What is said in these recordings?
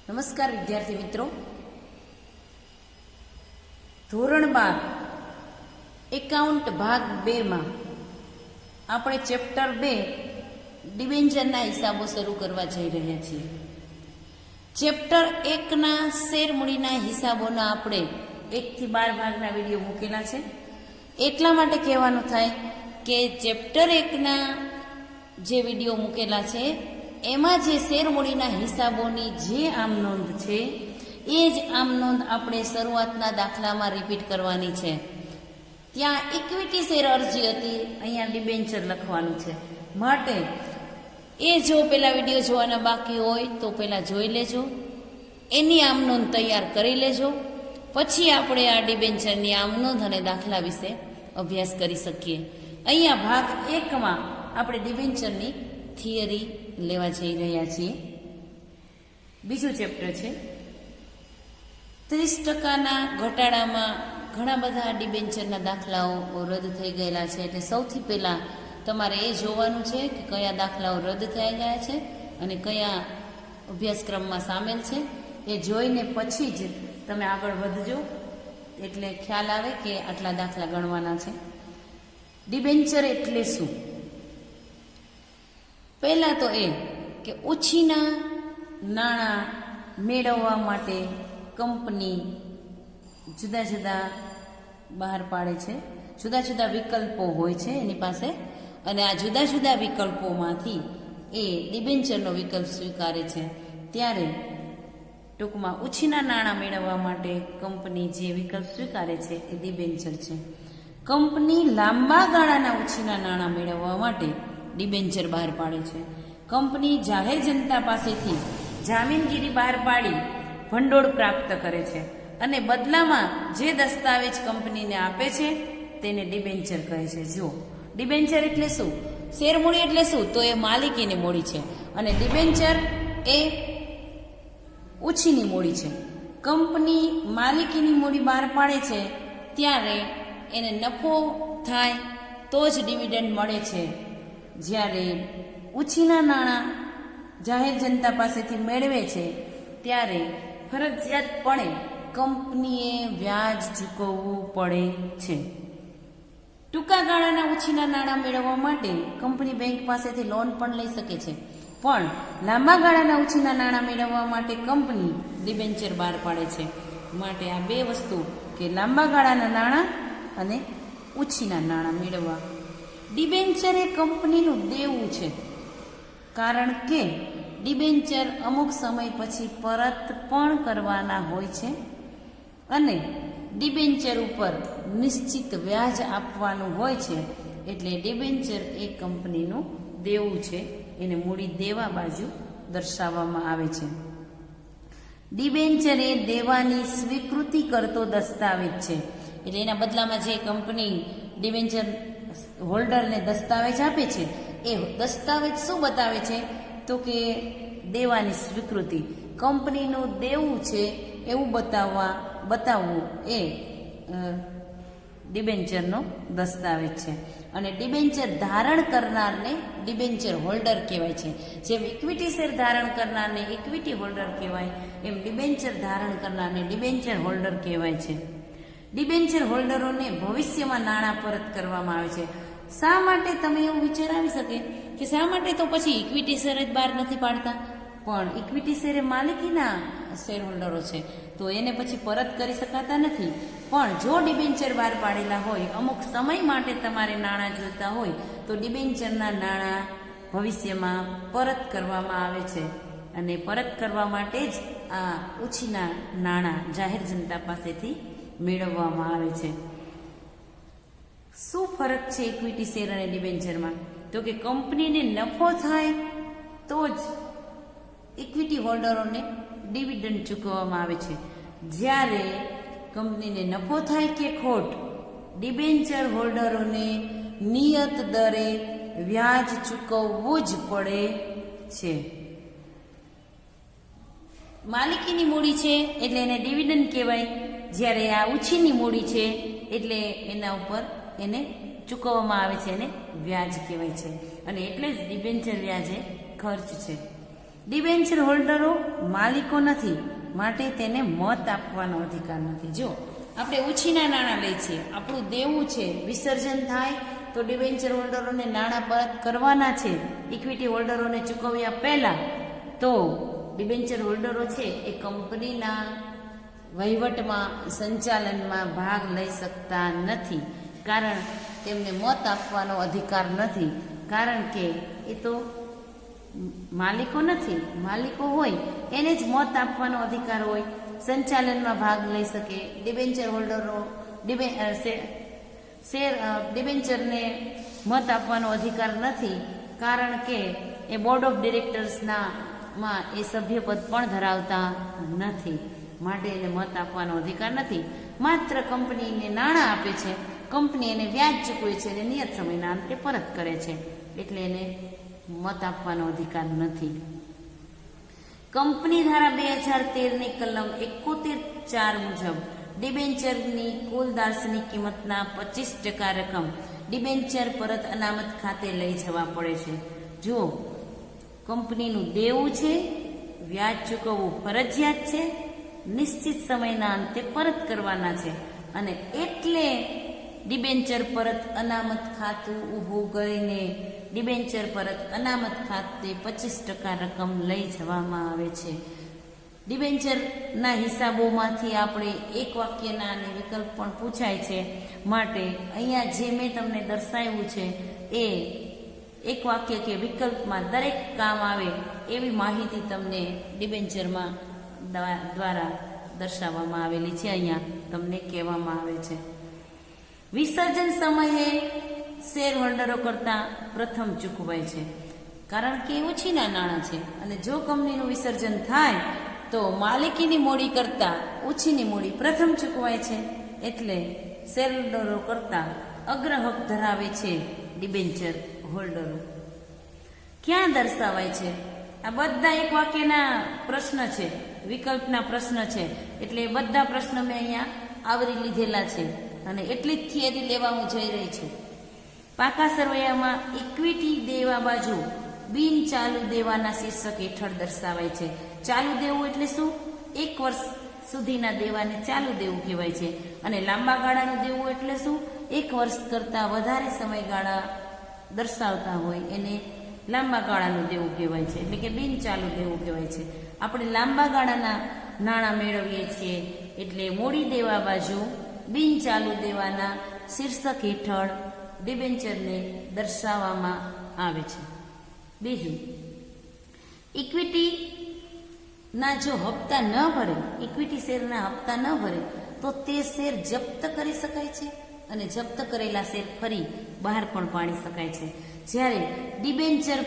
નમસ્કાર વિદ્યાર્થી મિત્રો, ધોરણ 12 એકાઉન્ટ ભાગ 2 માં આપણે ચેપ્ટર 2 ડિબેન્ચરના હિસાબો શરૂ કરવા જઈ રહ્યા છીએ. ચેપ્ટર 1 ના શેરમૂડીના હિસાબોના આપણે 1 થી 12 ભાગના વિડીયો મૂકેલા છે. એટલા માટે કહેવાનું થાય કે ચેપ્ટર 1 ના જે વિડીયો મૂકેલા છે એમાં જે શેરમૂડીના હિસાબોની જે આમ નોંધ છે એ જ આમ નોંધ આપણે શરૂઆતના દાખલામાં રિપીટ કરવાની છે. ત્યાં ઇક્વિટી શેર અરજી હતી, અહીંયા ડિબેન્ચર લખવાનું છે. માટે એ જો પેલા વિડીયો જોવાના બાકી હોય તો પહેલાં જોઈ લેજો, એની આમ નોંધ તૈયાર કરી લેજો, પછી આપણે આ ડિબેન્ચરની આમ નોંધ અને દાખલા વિશે અભ્યાસ કરી શકીએ. અહીંયા ભાગ 1માં આપણે ડિબેન્ચરની થિયરી લેવા જઈ રહ્યા છીએ. બીજું ચેપ્ટર છે 30%ના ઘટાડામાં ઘણા બધા ડિબેન્ચરના દાખલાઓ રદ થઈ ગયેલા છે. એટલે સૌથી પહેલાં તમારે એ જોવાનું છે કે કયા દાખલાઓ રદ થઈ ગયા છે અને કયા અભ્યાસક્રમમાં સામેલ છે. એ જોઈને પછી જ તમે આગળ વધજો, એટલે ખ્યાલ આવે કે આટલા દાખલા ગણવાના છે. ડિબેન્ચર એટલે શું? પહેલાં તો એ કે ઉછીના નાણાં મેળવવા માટે કંપની જુદા જુદા બહાર પાડે છે, જુદા જુદા વિકલ્પો હોય છે એની પાસે, અને આ જુદા જુદા વિકલ્પોમાંથી એ ડિબેન્ચરનો વિકલ્પ સ્વીકારે છે. ત્યારે ટૂંકમાં ઉછીના નાણાં મેળવવા માટે કંપની જે વિકલ્પ સ્વીકારે છે એ ડિબેન્ચર છે. કંપની લાંબા ગાળાના ઉછીના નાણાં મેળવવા માટે ડિબેન્ચર બહાર પાડે છે. કંપની જાહેર જનતા પાસેથી જામીનગીરી બહાર પાડી ભંડોળ પ્રાપ્ત કરે છે અને બદલામાં જે દસ્તાવેજ કંપનીને આપે છે તેને ડિબેન્ચર કહે છે. જો ડિબેન્ચર એટલે શું, શેરમૂડી એટલે શું, તો એ માલિકીની મૂડી છે અને ડિબેન્ચર એ ઉછીની મૂડી છે. કંપની માલિકીની મૂડી બહાર પાડે છે ત્યારે એને નફો થાય તો જ ડિવિડન્ડ મળે છે. જ્યારે ઉછીના નાણાં જાહેર જનતા પાસેથી મેળવે છે ત્યારે ફરજિયાતપણે કંપનીએ વ્યાજ ચૂકવવું પડે છે. ટૂંકા ગાળાના ઉછીના નાણાં મેળવવા માટે કંપની બેંક પાસેથી લોન પણ લઈ શકે છે, પણ લાંબા ગાળાના ઉછીના નાણાં મેળવવા માટે કંપની ડિબેન્ચર બહાર પાડે છે. માટે આ બે વસ્તુ કે લાંબા ગાળાના નાણાં અને ઉછીના નાણાં મેળવવા. ડિબેન્ચર એ કંપનીનું દેવું છે, કારણ કે ડિબેન્ચર અમુક સમય પછી પરત પણ કરવાના હોય છે અને ડિબેન્ચર ઉપર નિશ્ચિત વ્યાજ આપવાનું હોય છે. એટલે ડિબેન્ચર એ કંપનીનું દેવું છે, એને મૂડી દેવા બાજુ દર્શાવવામાં આવે છે. ડિબેન્ચર એ દેવાની સ્વીકૃતિ કરતો દસ્તાવેજ છે. એટલે એના બદલામાં જે કંપની ડિબેન્ચર હોલ્ડરને દસ્તાવેજ આપે છે એ દસ્તાવેજ શું બતાવે છે, તો કે દેવાની સ્વીકૃતિ, કંપનીનું દેવું છે એવું બતાવવું એ ડિબેન્ચરનો દસ્તાવેજ છે. અને ડિબેન્ચર ધારણ કરનારને ડિબેન્ચર હોલ્ડર કહેવાય છે. જેમ ઇક્વિટી શેર ધારણ કરનારને ઇક્વિટી હોલ્ડર કહેવાય, એમ ડિબેન્ચર ધારણ કરનારને ડિબેન્ચર હોલ્ડર કહેવાય છે. ડિબેન્ચર હોલ્ડરોને ભવિષ્યમાં નાણાં પરત કરવામાં આવે છે. શા માટે તમે એવું વિચાર આવી શકે કે શા માટે તો પછી ઇક્વિટી શેર જ બહાર નથી પાડતા? પણ ઇક્વિટી શેર એ માલિકીના શેર હોલ્ડરો છે તો એને પછી પરત કરી શકાતા નથી. પણ જો ડિબેન્ચર બહાર પાડેલા હોય, અમુક સમય માટે તમારે નાણાં જોઈતા હોય તો ડિબેન્ચરના નાણાં ભવિષ્યમાં પરત કરવામાં આવે છે અને પરત કરવા માટે જ આ ઉછીના નાણાં જાહેર જનતા પાસેથી મેળવવામાં આવે છે. શું ફરક છે ઇક્વિટી શેર અને ડિબેન્ચરમાં? તો કે કંપનીને નફો થાય તો જ ઇક્વિટી હોલ્ડરોને ડિવિડન્ડ ચૂકવવામાં આવે છે. જ્યારે કંપનીને નફો થાય કે ખોટ, ડિબેન્ચર હોલ્ડરોને નિયત દરે વ્યાજ ચૂકવવું જ પડે છે. માલિકીની મૂડી છે એટલે એને ડિવિડન્ડ કહેવાય, જ્યારે આ ઉછીની મૂડી છે એટલે એના ઉપર એને ચૂકવવામાં આવે છે એને વ્યાજ કહેવાય છે. અને એટલે જ ડિબેન્ચર વ્યાજ એ ખર્ચ છે. ડિબેન્ચર હોલ્ડરો માલિકો નથી, માટે તેને મત આપવાનો અધિકાર નથી. જો આપણે ઉછીના નાણાં લઈએ છીએ, આપણું દેવું છે, વિસર્જન થાય તો ડિબેન્ચર હોલ્ડરોને નાણાં પરત કરવાના છે. ઇક્વિટી હોલ્ડરોને ચૂકવ્યા પહેલા તો ડિબેન્ચર હોલ્ડરો છે એ કંપનીના વહીવટમાં, સંચાલનમાં ભાગ લઈ શકતા નથી, કારણ તેમને મત આપવાનો અધિકાર નથી, કારણ કે એ તો માલિકો નથી. માલિકો હોય એને જ મત આપવાનો અધિકાર હોય, સંચાલનમાં ભાગ લઈ શકે. ડિબેન્ચર હોલ્ડરો ડિબેન્ચરને મત આપવાનો અધિકાર નથી, કારણ કે એ બોર્ડ ઓફ ડિરેક્ટર્સના માં એ સભ્યપદ પણ ધરાવતા નથી, માટે એને મત આપવાનો અધિકાર નથી. માત્ર કંપનીને નાણાં આપે છે, કંપની એને વ્યાજ ચૂકવે છે અને નિયત સમયના અંતે પરત કરે છે, એટલે એને મત આપવાનો અધિકાર નથી. કંપની ધારા 2013ની કલમ 71(4) મુજબ ડિબેન્ચરની કુલ દાર્શનિક કિંમતના 25% રકમ ડિબેન્ચર પરત અનામત ખાતે લઈ જવા પડે છે. જો કંપનીનું દેવું છે, વ્યાજ ચૂકવવું ફરજિયાત છે, નિશ્ચિત સમયના અંતે પરત કરવાના છે, અને એટલે ડિબેન્ચર પરત અનામત ખાતું ઊભું કરીને ડિબેન્ચર પરત અનામત ખાતે 25% રકમ લઈ જવામાં આવે છે. ડિબેન્ચરના હિસાબોમાંથી આપણે એક વાક્યના અને વિકલ્પ પણ પૂછાય છે, માટે અહીંયા જે મેં તમને દર્શાવ્યું છે એ એક વાક્ય કે વિકલ્પમાં દરેક કામ આવે એવી માહિતી તમને ડિબેન્ચરમાં દ્વારા દર્શાવવામાં આવેલી છે. અહીંયા તમને કહેવામાં આવે છે વિસર્જન સમયે શેર હોલ્ડરો કરતાં પ્રથમ ચૂકવાય છે, કારણ કે એ ઓછીના નાણાં છે, અને જો કંપનીનું વિસર્જન થાય તો માલિકીની મૂડી કરતાં ઓછીની મૂડી પ્રથમ ચૂકવાય છે, એટલે શેર હોલ્ડરો કરતાં અગ્રહક ધરાવે છે ડિબેન્ચર હોલ્ડરો. ક્યાં દર્શાવાય છે? આ બધા એક વાક્યના પ્રશ્ન છે, વિકલ્પના પ્રશ્ન છે, એટલે બધા પ્રશ્ન મેં અહીંયા આવરી લીધેલા છે, અને એટલી જ થિયરી લેવા હું જઈ રહી છું. પાકા સરવૈયામાં ઇક્વિટી દેવા બાજુ બિન ચાલુ દેવાના શીર્ષક હેઠળ દર્શાવાય છે. ચાલુ દેવું એટલે શું? 1 વર્ષ સુધીના દેવાને ચાલુ દેવું કહેવાય છે, અને લાંબા ગાળાનું દેવું એટલે શું? 1 વર્ષ કરતાં વધારે સમયગાળા દર્શાવતા હોય એને લાંબા ગાળાનું દેવું કહેવાય છે, એટલે કે બિન ચાલુ દેવું કહેવાય છે. આપણે લાંબા ગાળાના નાણાં મેળવીએ છીએ, એટલે મૂડી દેવા બાજુ બિન ચાલુ દેવાના શીર્ષક હેઠળ ડિબેન્ચરને દર્શાવવામાં આવે છે. બીજું, ઇક્વિટીના જો હપ્તા ન ભરે, ઇક્વિટી શેરના હપ્તા ન ભરે તો તે શેર જપ્ત કરી શકાય છે, અને જપ્ત કરેલા શેર ફરી બહાર પણ પાડી શકાય છે. જ્યારે ડિબેન્ચર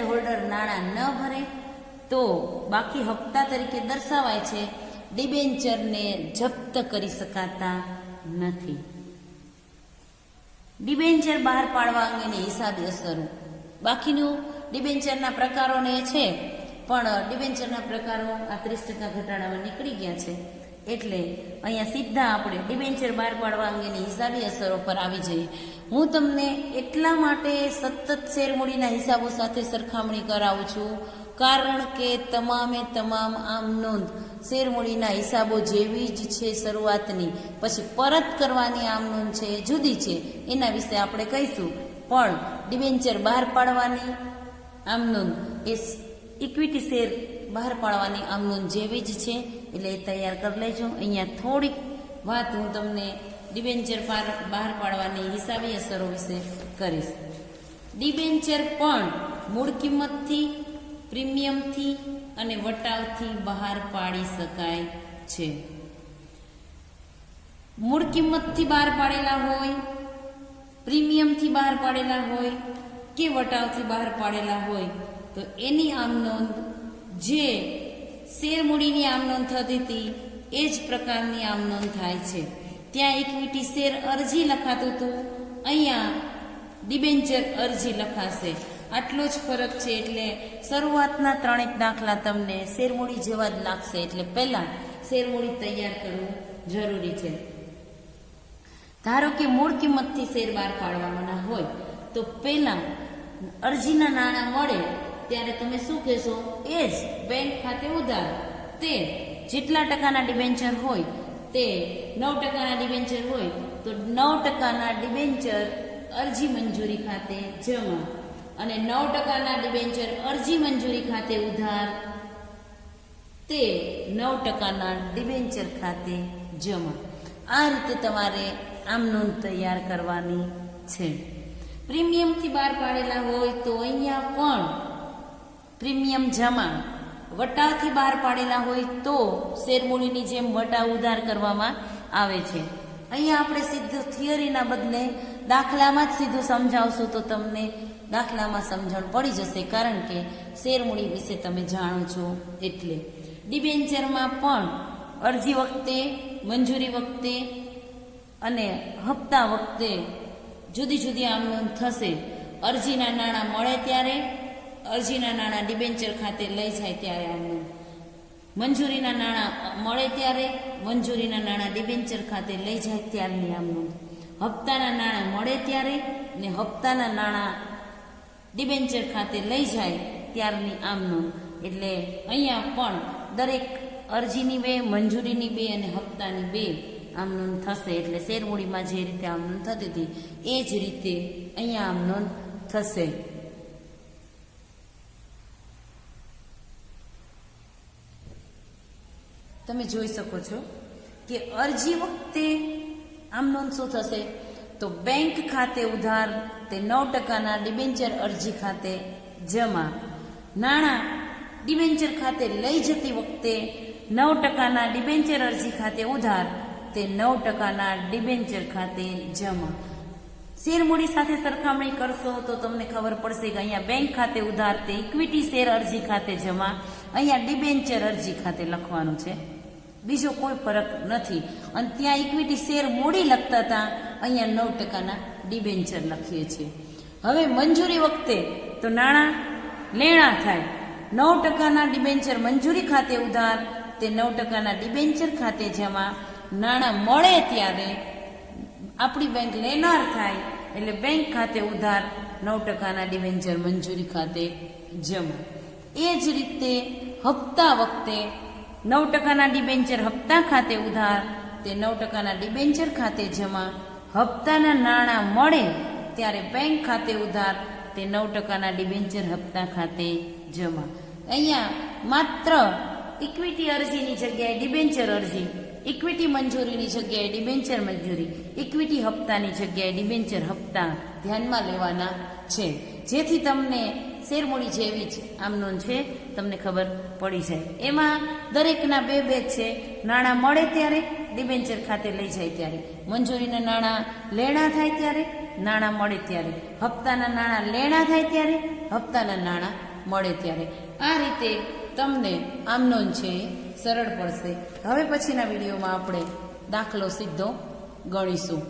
હોલ્ડર નાણાં ન ભરે તો બાકી હપ્તા તરીકે દર્શાવાય છે, ડિબેન્ચરને જપ્ત કરી શકાતા નથી. ડિબેન્ચર બહાર પાડવા અંગેની હિસાબી અસરો. બાકીનું ડિબેન્ચરના પ્રકારોને છે, પણ ડિબેન્ચરના પ્રકારો આ 30% ઘટાડામાં નીકળી ગયા છે, એટલે અહીંયા સીધા આપણે ડિબેન્ચર બહાર પાડવા અંગેની હિસાબી અસરો પર આવી જઈએ. હું તમને એટલા માટે સતત શેરમૂડીના હિસાબો સાથે સરખામણી કરાવું છું, કારણ કે તમામે તમામ આમ નોંધ શેરમૂડીના હિસાબો જેવી જ છે શરૂઆતની, પછી પરત કરવાની આમ નોંધ છે એ જુદી છે, એના વિશે આપણે કહીશું. પણ ડિબેન્ચર બહાર પાડવાની આમ નોંધ એ ઇક્વિટી શેર બહાર પાડવાની આમ નોંધ જેવી જ છે, એટલે એ તૈયાર કરી લેજો. અહીંયા થોડીક વાત હું તમને ડિબેન્ચર બહાર પાડવાની હિસાબી અસરો વિશે કરીશ. ડિબેન્ચર પણ મૂળ કિંમતથી, પ્રીમિયમથી અને વટાવથી બહાર પાડી શકાય છે. મૂળ કિંમતથી બહાર પાડેલા હોય, પ્રીમિયમથી બહાર પાડેલા હોય કે વટાવથી બહાર પાડેલા હોય તો એની આમ નોંધ જે શેરમૂડીની આમ નોંધ થતી હતી એ જ પ્રકારની આમ નોંધ થાય છે. ત્યાં ઇક્વિટી શેર અરજી લખાતું હતું, અહીંયા ડિબેન્ચર અરજી લખાશે. આટલો જ ફરક છે, એટલે શરૂઆતના 3 દાખલા તમને શેરમૂડી જેવા જ લાગશે, એટલે પહેલાં શેરમૂડી તૈયાર કરવું જરૂરી છે. ધારો કે મૂળ કિંમતથી શેર બહાર પાડવાના હોય તો પહેલાં અરજીના નાણાં મળે ત્યારે તમે શું કહેશો? એ જ બેંક ખાતે ઉધાર. તે જેટલા ટકાના ડિબેન્ચર હોય તે 9%ના ડિબેન્ચર હોય તો 9%ના ડિબેન્ચર અરજી મંજૂરી ખાતે જમા, અને 9%ના ડિબેન્ચર અરજી મંજૂરી ખાતે ઉધાર તે 9%ના ડિબેન્ચર ખાતે જમા. આ રીતે તમારે આમ નોંધ તૈયાર કરવાની છે. પ્રીમિયમથી બહાર પાડેલા હોય તો અહીંયા પણ પ્રીમિયમ જમા, વટાથી બહાર પાડેલા હોય તો શેરમૂડીની જેમ વટા ઉધાર કરવામાં આવે છે. અહીંયા આપણે સીધું થિયરીના બદલે દાખલામાં જ સીધું સમજાવશું તો તમને દાખલામાં સમજણ પડી જશે, કારણ કે શેરમૂડી વિશે તમે જાણો છો એટલે. ડિબેન્ચરમાં પણ અરજી વખતે, મંજૂરી વખતે અને હપ્તા વખતે જુદી જુદી આમ નોંધ થશે. અરજીના નાણાં મળે ત્યારે, અરજીના નાણાં ડિબેન્ચર ખાતે લઈ જાય ત્યારે આમ નોંધ. મંજૂરીના નાણાં મળે ત્યારે, મંજૂરીના નાણાં ડિબેન્ચર ખાતે લઈ જાય ત્યારની આમ નોંધ. હપ્તાના નાણાં મળે ત્યારે ને હપ્તાના નાણાં ડિબેન્ચર ખાતે લઈ જાય ત્યારની આમ નોંધ. એટલે અહીંયા પણ દરેક અરજીની બે, મંજૂરીની બે અને હપ્તાની બે આમ નોંધ થશે. એટલે શેરમૂડીમાં જે રીતે આમ નોંધ થતી હતી એ જ રીતે અહીંયા આમ નોંધ થશે. તમે જોઈ શકો છો કે અરજી વખતે આમ નોંધ શું થશે? તો બેંક ખાતે ઉધાર તે 9%ના ડિબેન્ચર અરજી ખાતે જમા. નાણાં ડિબેન્ચર ખાતે લઈ જતી વખતે 9%ના ડિબેન્ચર અરજી ખાતે ઉધાર તે 9%ના ડિબેન્ચર ખાતે જમા. શેરમૂડી સાથે સરખામણી કરશો તો તમને ખબર પડશે કે અહીંયા બેંક ખાતે ઉધાર તે ઇક્વિટી શેર અરજી ખાતે જમા, અહીંયા ડિબેન્ચર અરજી ખાતે લખવાનું છે, બીજો કોઈ ફરક નથી. અને ત્યાં ઇક્વિટી શેર મૂડી લખતા હતા, અહીંયા 9%ના ડિબેન્ચર લખીએ છીએ. હવે મંજૂરી વખતે તો નાણાં લેણા થાય, 9%ના ડિબેન્ચર મંજૂરી ખાતે ઉધાર તે 9%ના ડિબેન્ચર ખાતે જમા. નાણાં મળે ત્યારે આપણી બેંક લેનાર થાય એટલે બેંક ખાતે ઉધાર, 9%ના ડિબેન્ચર મંજૂરી ખાતે જમા. એ જ રીતે હપ્તા વખતે 9%ના ડિબેન્ચર હપ્તા ખાતે ઉધાર તે 9%ના ડિબેન્ચર ખાતે જમા. હપ્તાના નાણાં મળે ત્યારે બેંક ખાતે ઉધાર તે 9%ના ડિબેન્ચર હપ્તા ખાતે જમા. અહીંયા માત્ર ઇક્વિટી અરજીની જગ્યાએ ડિબેન્ચર અરજી, ઇક્વિટી મંજૂરીની જગ્યાએ ડિબેન્ચર મંજૂરી, ઇક્વિટી હપ્તાની જગ્યાએ ડિબેન્ચર હપ્તા ધ્યાનમાં લેવાના છે, જેથી તમને શેરમૂડી જેવી જ આમ નોંધ છે તમને ખબર પડી જાય. એમાં દરેકના બે છે. નાણાં મળે ત્યારે, ડિબેન્ચર ખાતે લઈ જાય ત્યારે, મંજૂરીના નાણાં લેણા થાય ત્યારે, નાણાં મળે ત્યારે, હપ્તાના નાણાં લેણા થાય ત્યારે, હપ્તાના નાણાં મળે ત્યારે. આ રીતે તમને આમ નોંધ છે સરળ પડશે. હવે પછીના વિડીયોમાં આપણે દાખલો સીધો ગણીશું.